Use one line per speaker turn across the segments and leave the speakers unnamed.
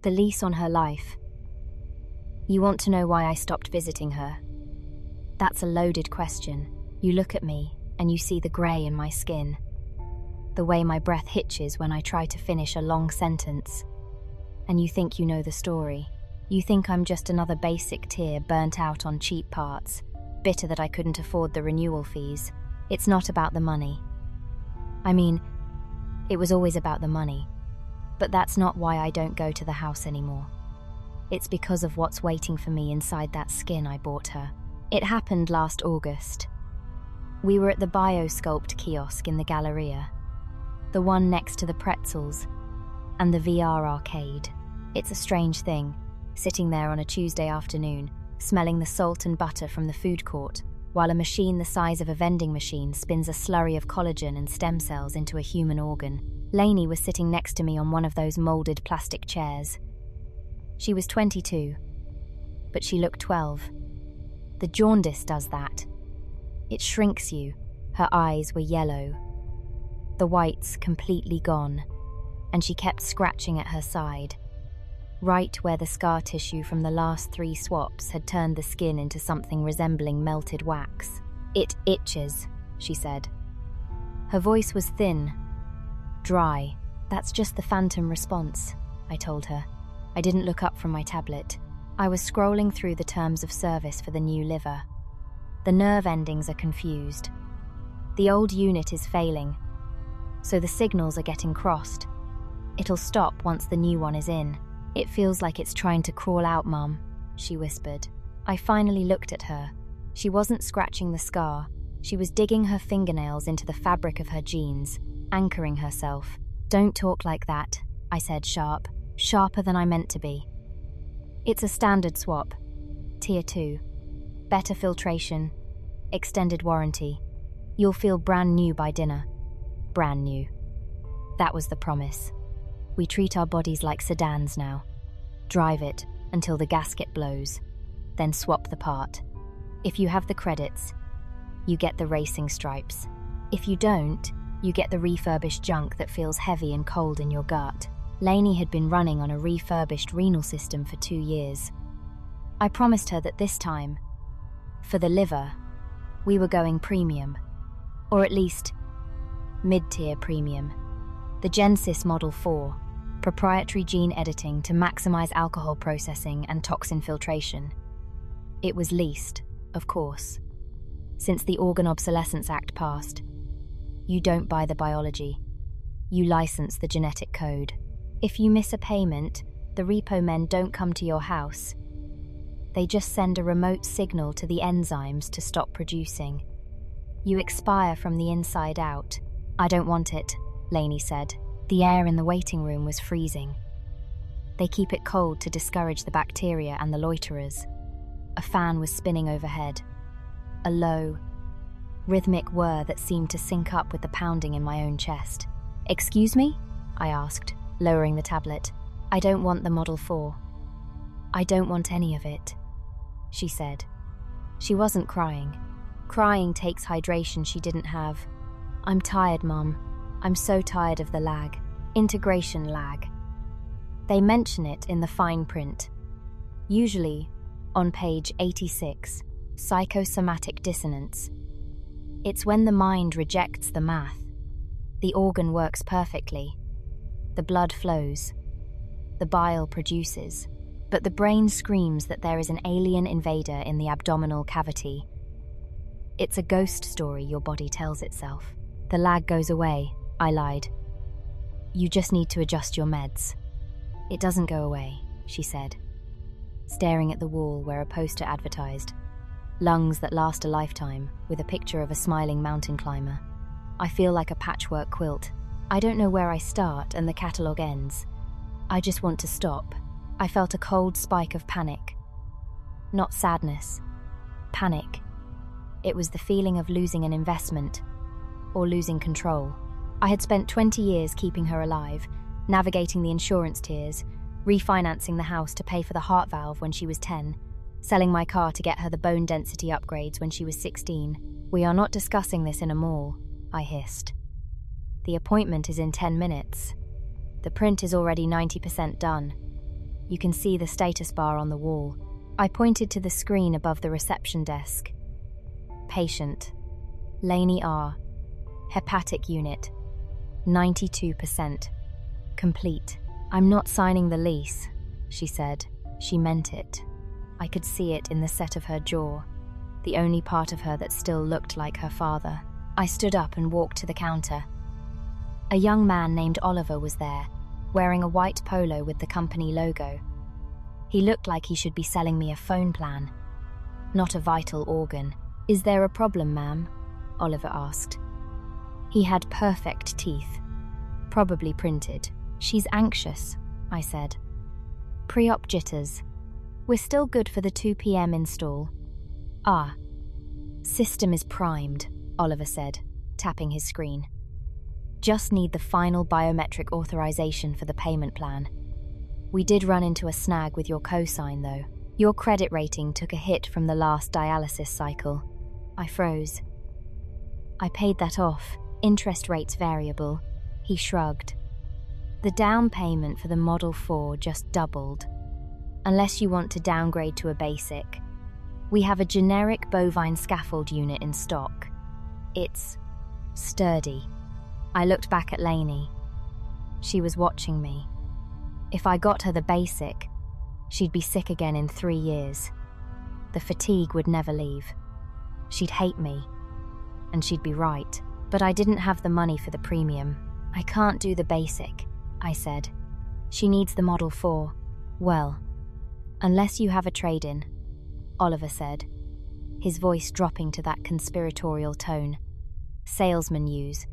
The lease on her life. You want to know why I stopped visiting her? That's a loaded question. You look at me and you see the grey in my skin. The way my breath hitches when I try to finish a long sentence. And you think you know the story. You think I'm just another basic tier burnt out on cheap parts, bitter that I couldn't afford the renewal fees. It's not about the money. I mean, it was always about the money. But that's not why I don't go to the house anymore. It's because of what's waiting for me inside that skin I bought her. It happened last August. We were at the biosculpt kiosk in the Galleria, the one next to the pretzels and the VR arcade. It's a strange thing, sitting there on a Tuesday afternoon, smelling the salt and butter from the food court, while a machine the size of a vending machine spins a slurry of collagen and stem cells into a human organ. Lainey was sitting next to me on one of those moulded plastic chairs. She was 22, but she looked 12. The jaundice does that. It shrinks you. Her eyes were yellow, the whites completely gone, and she kept scratching at her side, right where the scar tissue from the last 3 swaps had turned the skin into something resembling melted wax. It itches, she said. Her voice was thin, dry. That's just the phantom response, I told her. I didn't look up from my tablet. I was scrolling through the terms of service for the new liver. The nerve endings are confused. The old unit is failing, so the signals are getting crossed. It'll stop once the new one is in. It feels like it's trying to crawl out, Mum, she whispered. I finally looked at her. She wasn't scratching the scar. She was digging her fingernails into the fabric of her jeans, anchoring herself. Don't talk like that, I said sharper than I meant to be. It's a standard swap. Tier 2. Better filtration. Extended warranty. You'll feel brand new by dinner. Brand new. That was the promise. We treat our bodies like sedans now. Drive it until the gasket blows, then swap the part. If you have the credits, you get the racing stripes. If you don't, you get the refurbished junk that feels heavy and cold in your gut. Lainey had been running on a refurbished renal system for 2 years. I promised her that this time, for the liver, we were going premium, or at least mid-tier premium. The Genesis Model 4, proprietary gene editing to maximize alcohol processing and toxin filtration. It was leased, of course. Since the Organ Obsolescence Act passed, you don't buy the biology, you license the genetic code. If you miss a payment, the repo men don't come to your house. They just send a remote signal to the enzymes to stop producing. You expire from the inside out. I don't want it, Lainey said. The air in the waiting room was freezing. They keep it cold to discourage the bacteria and the loiterers. A fan was spinning overhead. A low, rhythmic whir that seemed to sync up with the pounding in my own chest. Excuse me? I asked, lowering the tablet. I don't want the Model 4. I don't want any of it, she said. She wasn't crying. Crying takes hydration she didn't have. I'm tired, Mum. I'm so tired of the lag. Integration lag. They mention it in the fine print. Usually on page 86, psychosomatic dissonance. It's when the mind rejects the math. The organ works perfectly. The blood flows. The bile produces. But the brain screams that there is an alien invader in the abdominal cavity. It's a ghost story your body tells itself. The lag goes away, I lied. You just need to adjust your meds. It doesn't go away, she said, staring at the wall where a poster advertised, lungs that last a lifetime, with a picture of a smiling mountain climber. I feel like a patchwork quilt. I don't know where I start and the catalogue ends. I just want to stop. I felt a cold spike of panic. Not sadness. Panic. It was the feeling of losing an investment, or losing control. I had spent 20 years keeping her alive, navigating the insurance tiers, refinancing the house to pay for the heart valve when she was 10, selling my car to get her the bone density upgrades when she was 16. We are not discussing this in a mall, I hissed. The appointment is in 10 minutes. The print is already 90% done. You can see the status bar on the wall. I pointed to the screen above the reception desk. Patient. Lainey R. Hepatic unit. 92%. Complete. I'm not signing the lease, she said. She meant it. I could see it in the set of her jaw, the only part of her that still looked like her father. I stood up and walked to the counter. A young man named Oliver was there, wearing a white polo with the company logo. He looked like he should be selling me a phone plan, not a vital organ. Is there a problem, ma'am? Oliver asked. He had perfect teeth, probably printed. She's anxious, I said. Pre-op jitters. We're still good for the 2 p.m. install. Ah. System is primed, Oliver said, tapping his screen. Just need the final biometric authorization for the payment plan. We did run into a snag with your cosign, though. Your credit rating took a hit from the last dialysis cycle. I froze. I paid that off. Interest rates variable. He shrugged. The down payment for the Model 4 just doubled. Unless you want to downgrade to a basic. We have a generic bovine scaffold unit in stock. It's sturdy. I looked back at Lainey. She was watching me. If I got her the basic, she'd be sick again in 3 years. The fatigue would never leave. She'd hate me. And she'd be right. But I didn't have the money for the premium. I can't do the basic, I said. She needs the Model 4. Well, unless you have a trade-in, Oliver said, his voice dropping to that conspiratorial tone salesmen use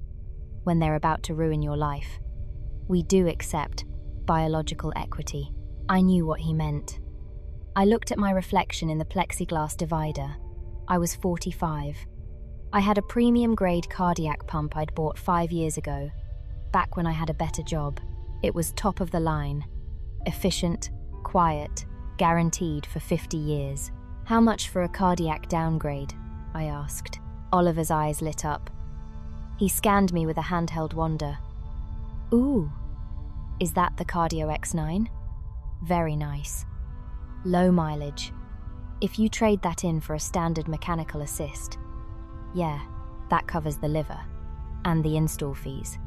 when they're about to ruin your life. We do accept biological equity. I knew what he meant. I looked at my reflection in the plexiglass divider. I was 45. I had a premium-grade cardiac pump I'd bought 5 years ago, back when I had a better job. It was top of the line, efficient, quiet, guaranteed for 50 years. How much for a cardiac downgrade? I asked. Oliver's eyes lit up. He scanned me with a handheld wonder. Ooh, is that the Cardio X9? Very nice. Low mileage. If you trade that in for a standard mechanical assist, yeah, that covers the liver and the install fees,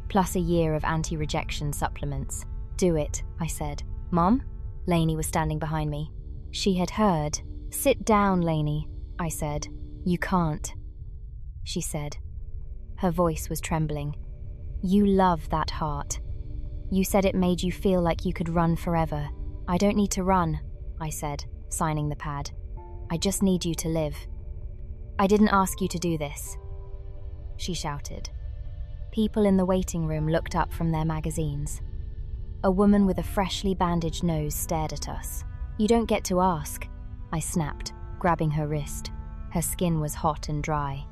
plus a year of anti-rejection supplements. Do it, I said. Mom? Lainey was standing behind me. She had heard. Sit down, Lainey, I said. You can't, she said. Her voice was trembling. You love that heart. You said it made you feel like you could run forever. I don't need to run, I said, signing the pad. I just need you to live. I didn't ask you to do this, she shouted. People in the waiting room looked up from their magazines. A woman with a freshly bandaged nose stared at us. You don't get to ask, I snapped, grabbing her wrist. Her skin was hot and dry.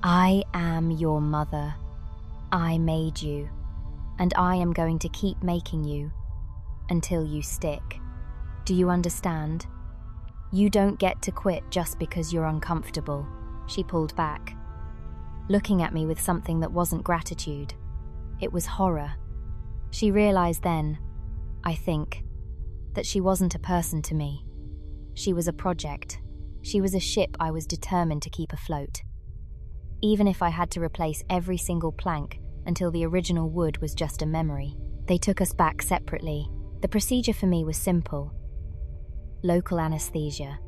I am your mother. I made you, and I am going to keep making you until you stick. Do you understand? You don't get to quit just because you're uncomfortable. She pulled back, looking at me with something that wasn't gratitude. It was horror. She realized then, I think, that she wasn't a person to me. She was a project. She was a ship I was determined to keep afloat. Even if I had to replace every single plank until the original wood was just a memory. They took us back separately. The procedure for me was simple. Local anesthesia.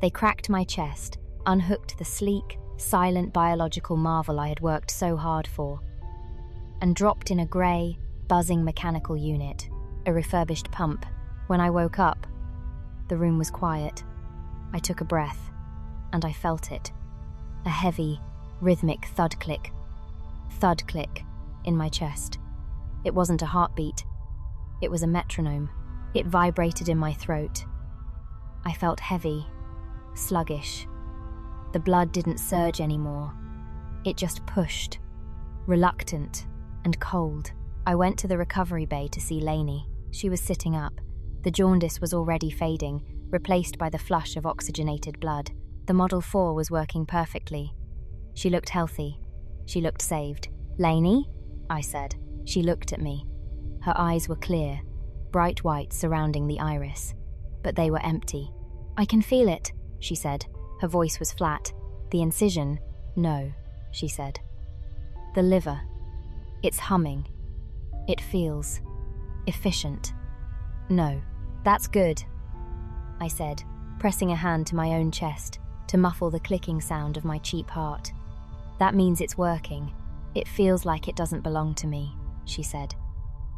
They cracked my chest, unhooked the sleek, silent biological marvel I had worked so hard for, and dropped in a grey, buzzing mechanical unit, a refurbished pump. When I woke up, the room was quiet. I took a breath, and I felt it. A heavy, rhythmic thud-click in my chest. It wasn't a heartbeat. It was a metronome. It vibrated in my throat. I felt heavy, sluggish. The blood didn't surge anymore. It just pushed, reluctant and cold. I went to the recovery bay to see Lainey. She was sitting up. The jaundice was already fading, replaced by the flush of oxygenated blood. The Model 4 was working perfectly. She looked healthy. She looked saved. Lainey? I said. She looked at me. Her eyes were clear, bright white surrounding the iris, but they were empty. "I can feel it," she said. Her voice was flat. "The incision?" "No," she said. "The liver. It's humming. It feels efficient." "No, that's good," I said, pressing a hand to my own chest to muffle the clicking sound of my cheap heart. "That means it's working. It feels like it doesn't belong to me," she said.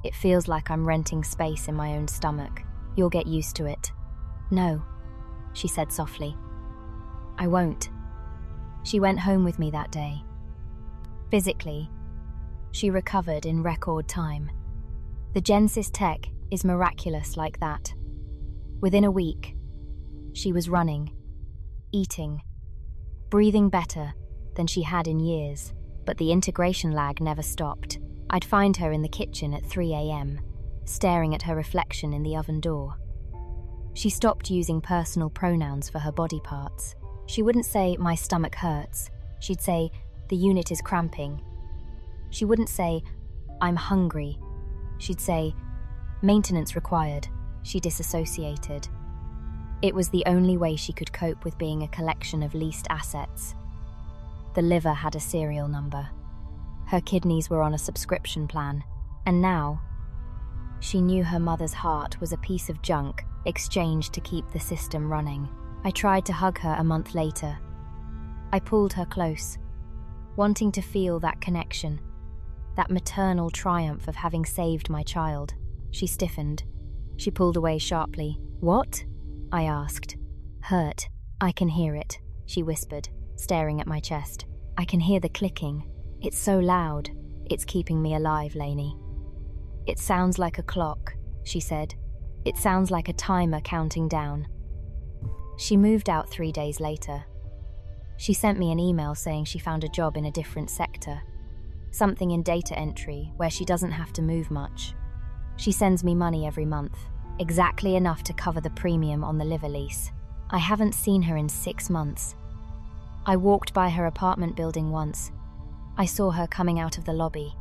"It feels like I'm renting space in my own stomach. You'll get used to it." "No," she said softly. "I won't." She went home with me that day. Physically, she recovered in record time. The Genesis tech is miraculous like that. Within a week, she was running, eating, breathing better than she had in years, but the integration lag never stopped. I'd find her in the kitchen at 3 a.m., staring at her reflection in the oven door. She stopped using personal pronouns for her body parts. She wouldn't say, "My stomach hurts." She'd say, "The unit is cramping." She wouldn't say, "I'm hungry." She'd say, "Maintenance required." She disassociated. It was the only way she could cope with being a collection of leased assets. The liver had a serial number. Her kidneys were on a subscription plan. And now, she knew her mother's heart was a piece of junk exchanged to keep the system running. I tried to hug her a month later. I pulled her close, wanting to feel that connection, that maternal triumph of having saved my child. She stiffened. She pulled away sharply. "What?" I asked. "Hurt. I can hear it," she whispered, staring at my chest. "I can hear the clicking. It's so loud. It's keeping me alive, Lainey." "It sounds like a clock," she said. "It sounds like a timer counting down." She moved out 3 days later. She sent me an email saying she found a job in a different sector, something in data entry where she doesn't have to move much. She sends me money every month, exactly enough to cover the premium on the liver lease. I haven't seen her in 6 months. I walked by her apartment building once. I saw her coming out of the lobby.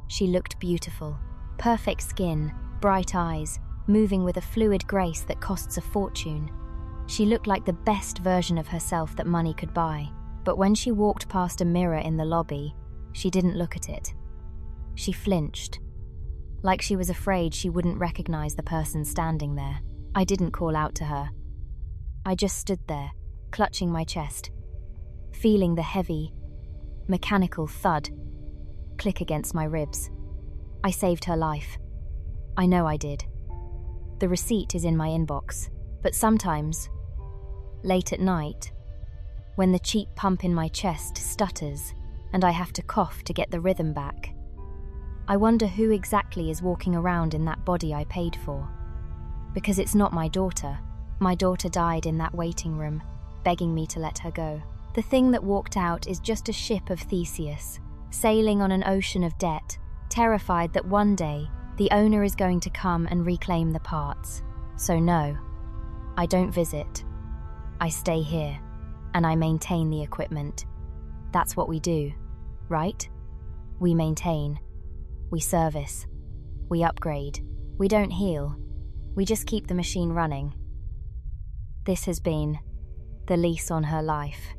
She looked beautiful. Perfect skin, bright eyes, moving with a fluid grace that costs a fortune. She looked like the best version of herself that money could buy. But when she walked past a mirror in the lobby, she didn't look at it. She flinched, like she was afraid she wouldn't recognize the person standing there. I didn't call out to her. I just stood there, clutching my chest, feeling the heavy, mechanical thud click against my ribs. I saved her life. I know I did. The receipt is in my inbox, but sometimes, late at night, when the cheap pump in my chest stutters and I have to cough to get the rhythm back, I wonder who exactly is walking around in that body I paid for. Because it's not my daughter. My daughter died in that waiting room, begging me to let her go. The thing that walked out is just a ship of Theseus, sailing on an ocean of debt, terrified that one day the owner is going to come and reclaim the parts. So no, I don't visit. I stay here, and I maintain the equipment. That's what we do, right? We maintain. We service. We upgrade. We don't heal. We just keep the machine running. This has been the lease on her life.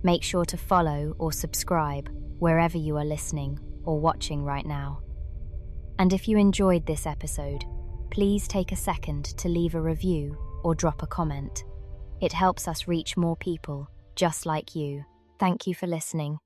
Make sure to follow or subscribe wherever you are listening or watching right now. And if you enjoyed this episode, please take a second to leave a review or drop a comment. It helps us reach more people just like you. Thank you for listening.